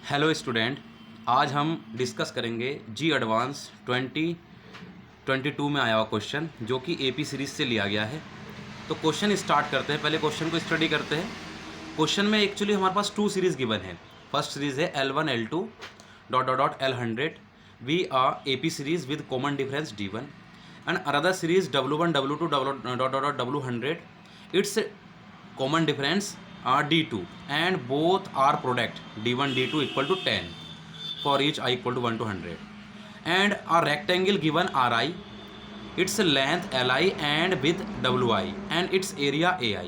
Hello student, आज हम discuss करेंगे जी एडवांस 2022 में आया हुआ क्वेश्चन जो कि एपी सीरीज से लिया गया है। तो क्वेश्चन स्टार्ट करते हैं। पहले क्वेश्चन को स्टडी करते हैं। क्वेश्चन में एक्चुअली हमारे पास टू सीरीज गिवन है। फर्स्ट सीरीज है L1 L2 dot dot dot L100 we are AP series with common difference D1 and another series W1 W2 dot dot dot W100 it's common difference are D2 and both are product D1 D2 equal to 10 for each I equal to 1 to 100 and a rectangle given Ri, its length Li and width Wi and its area Ai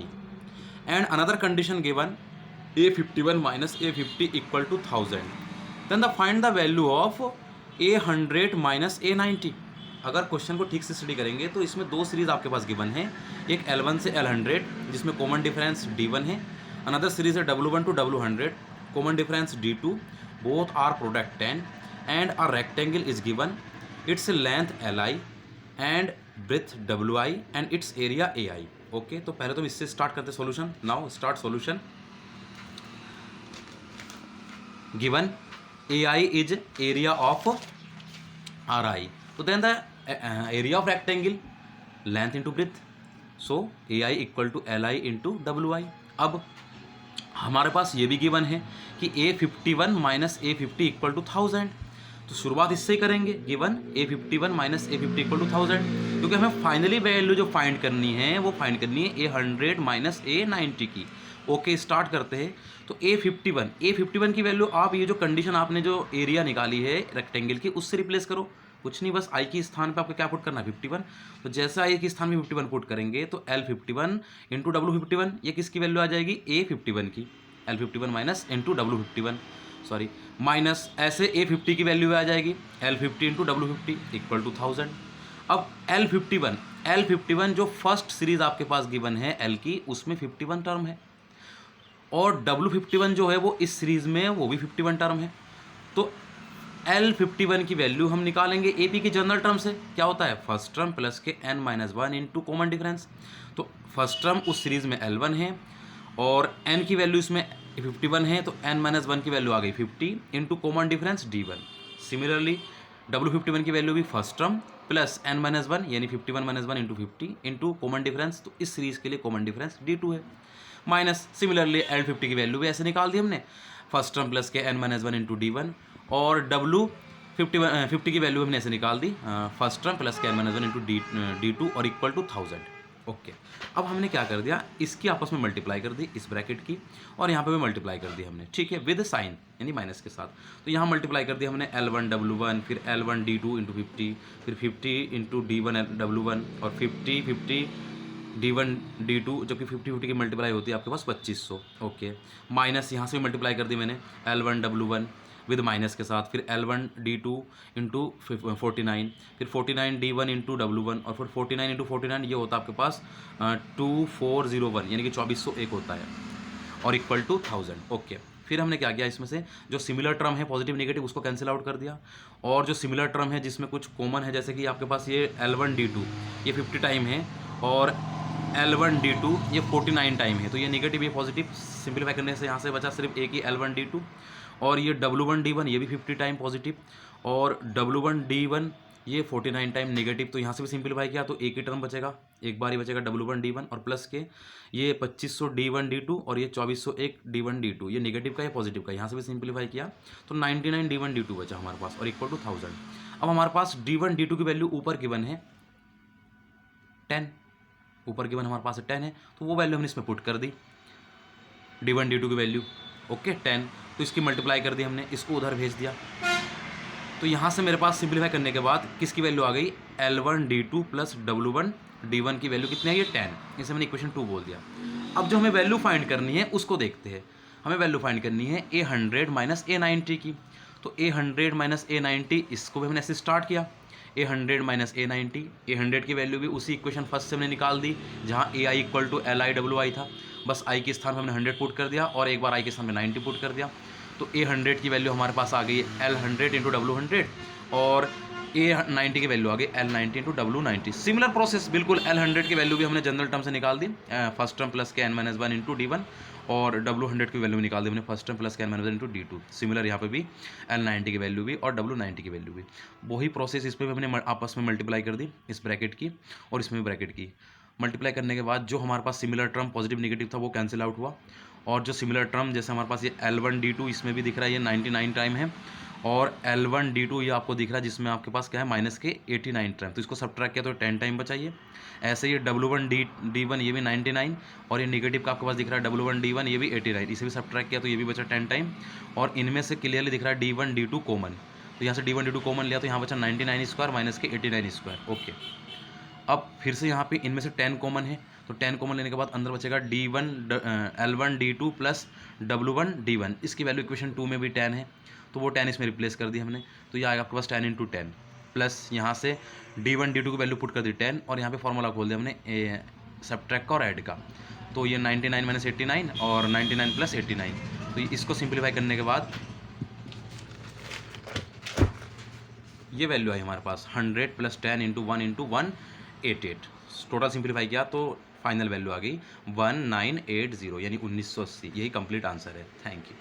and another condition given A51 minus A50 equal to 1000, then the find the value of A100 minus A90। अगर question को ठीक से study करेंगे तो इसमें दो series आपके पास given है, एक L1 से L100 जिसमें कॉमन डिफरेंस D1 है, अनदर सीरीज है W1 to W100 common difference D2, both are product 10 and a rectangle is given, its length Li and breadth Wi and its area Ai। Okay, तो पहले तो इससे start करते solution. Now start solution. Given Ai is area of Ri, तो then the area of rectangle length into breadth, so AI equal to Li into Wi। अब हमारे पास ये भी गिवन है कि A51 minus A50 equal to 1000, तो शुरुआत इससे ही करेंगे। Given A51 minus A50 equal to 1000, क्योंकि हमें फाइनली वैल्यू जो फाइंड करनी है वो फाइंड करनी है A100 माइनस A90 की। ओके, स्टार्ट करते हैं। तो A51 की वैल्यू आप ये जो कंडीशन आपने जो एरिया निकाली है रेक्टेंगल की उससे रिप्लेस करो। कुछ नहीं, बस आई की स्थान पे आपको क्या पुट करना है 51। तो जैसे आई के स्थान में 51 पुट करेंगे तो L51 इंटू W51, ये किसकी वैल्यू आ जाएगी A51 की। L51 minus into W51 sorry minus ऐसे A50 की वैल्यू आ जाएगी L50 into W50 equal to 1000। अब L51 जो फर्स्ट सीरीज आपके पास गिवन है L की, उसमें 51 टर्म है और W51 जो है वो इस सीरीज में वो भी 51 टर्म है। तो L51 की वैल्यू हम निकालेंगे AP की जनरल टर्म से। क्या होता है, फर्स्ट टर्म प्लस के n-1 इंटू कॉमन डिफरेंस। तो फर्स्ट टर्म उस सीरीज में L1 है और n की वैल्यू इसमें 51 है, तो n-1 की वैल्यू आ गई 50 into common difference D1। Similarly W51 की वैल्यू भी फर्स्ट टर्म प्लस n-1 यानी 51-1 इंटू 50 इंटू कॉमन डिफरेंस, तो इस सीरीज के लिए कॉमन डिफरेंस D2 है। माइनस सिमिलरली L50 की वैल्यू भी ऐसे निकाल दी हमने, फर्स्ट टर्म प्लस के n-1 इंटू D1 और W50 की वैल्यू हमने ऐसे निकाल दी, फर्स्ट टर्म प्लस के n-1 इंटू D2 और इक्वल टू 1000। ओके, अब हमने क्या कर दिया, इसकी आपस में मल्टीप्लाई कर दी, इस ब्रैकेट की, और यहाँ पे भी मल्टीप्लाई कर दी हमने, ठीक है, विद साइन यानी माइनस के साथ। तो यहाँ मल्टीप्लाई कर दिया हमने L1 W1, फिर L1 D2 इंटू 50, फिर 50 इंटू D1 W1 और 50 D1 D2, जबकि 50 की मल्टीप्लाई होती है आपके पास 2500। ओके, माइनस यहाँ से भी मल्टीप्लाई कर दी मैंने L1 W1 विद माइनस के साथ, फिर L1 D2 इंटू 49, फिर 49 D1 इंटू W1 और फिर 49 इंटू 49 ये होता है आपके पास 2401 यानी कि 2401 होता है और इक्वल टू 1000। ओके, फिर हमने क्या किया, इसमें से जो सिमिलर टर्म है पॉजिटिव नेगेटिव उसको कैंसिल आउट कर दिया, और जो सिमिलर टर्म है जिसमें कुछ कॉमन है, जैसे कि आपके पास ये L1 D2 ये 50 टाइम है और L1 D2 ये 49 टाइम है, तो ये नेगेटिव ये पॉजिटिव सिंप्लीफाई करने से यहाँ से बचा सिर्फ एक ही L1 D2, और ये W1 D1 ये भी 50 टाइम पॉजिटिव और W1 D1 ये 49 टाइम नेगेटिव, तो यहाँ से भी सिंप्लीफाई किया तो एक ही टर्म बचेगा, एक बार ही बचेगा W1 D1 और प्लस के ये 2500 D1 D2 और ये 2401 D1 D2, ये नेगेटिव का या पॉजिटिव का, यहाँ से भी सिंप्लीफाई किया तो 99 D1 D2 बचा हमारे पास और इक्वल टू 1000। अब हमारे पास D1 D2 की वैल्यू ऊपर गिवन है 10, ऊपर गिवन हमारे पास 10 है, तो वो वैल्यू हमने इसमें पुट कर दी D1 D2 की वैल्यू। ओके 10, तो इसकी मल्टीप्लाई कर दी हमने, इसको उधर भेज दिया, तो यहाँ से मेरे पास सिंप्लीफाई करने के बाद किसकी वैल्यू आ गई, L1 D2 plus W1 D1 की वैल्यू कितनी है, ये 10, इसे मैंने इक्वेशन 2 बोल दिया। अब जो हमें वैल्यू फाइंड करनी है उसको देखते हैं। हमें वैल्यू फाइंड करनी है A100 माइनस A90 की, तो A100 माइनस A90 इसको भी हमने ऐसे स्टार्ट किया, A100 माइनस A90, A100 की वैल्यू भी उसी इक्वेशन फर्स्ट से हमने निकाल दी जहाँ AI equal to Li Wi था, बस I के स्थान पर हमने 100 पुट कर दिया और एक बार I के स्थान में 90 पुट कर दिया, तो A100 की वैल्यू हमारे पास आ गई L100 इंटू W100 और A90 की वैल्यू आ गई L90 into W90। Similar process बिल्कुल, L100 की वैल्यू भी हमने जनरल टर्म से निकाल दी, फर्स्ट टर्म प्लस के n-1 इंटू D1 और W100 की वैल्यू निकाल दी हमने first term plus can manager into D2। Similar यहाँ पे भी L90 की वैल्यू भी और W90 की वैल्यू भी, वही प्रोसेस इस पर भी हमने आपस में मल्टीप्लाई कर दी, इस ब्रैकेट की और इसमें भी ब्रैकेट की। मल्टीप्लाई करने के बाद जो हमारे पास सिमिलर टर्म पॉजिटिव निगेटिव था वो कैंसिल आउट हुआ, और जो सिमिलर टर्म जैसे हमारे पास ये L1D2 इसमें भी दिख रहा है ये 99 टाइम है, और L1D2 ये आपको दिख रहा है जिसमें आपके पास क्या है माइनस के 89 टाइम, तो इसको सब्ट्रैक्ट किया तो 10 टाइम बचाइए। ऐसे ये W1D1 ये भी 99, और ये निगेटिव का आपके पास दिख रहा है W1D1 ये भी 89, इसे भी सब्ट्रैक्ट किया तो ये भी बचा 10 टाइम, और इनमें से क्लियरली दिख रहा है D1D2 कॉमन, तो यहाँ से D1D2 कॉमन लिया तो यहाँ बचा 99 स्क्वायर माइनस के 89 स्क्वायर। ओके, अब फिर से यहाँ पे इनमें से 10 कॉमन है, तो 10 कॉमन लेने के बाद अंदर बचेगा L1D2 प्लस W1D1, इसकी वैल्यू इक्वेशन 2 में भी 10 है, तो वो 10 इसमें रिप्लेस कर दी हमने, तो ये आएगा आपके पास 10 इंटू 10 प्लस यहाँ से D1D2 की वैल्यू पुट कर दी 10, और यहाँ पे फॉर्मूला खोल दिया हमने सब्ट्रैक्ट का और ऐड का, तो ये 99 माइनस 89 और 99 प्लस 89, तो इसको सिंप्लीफाई करने के बाद ये वैल्यू आई हमारे पास 100 plus 10 into 1 into 188, total simplify किया तो फाइनल वैल्यू आ गई 1980, यानी 1980। यही कंप्लीट आंसर है। Thank you.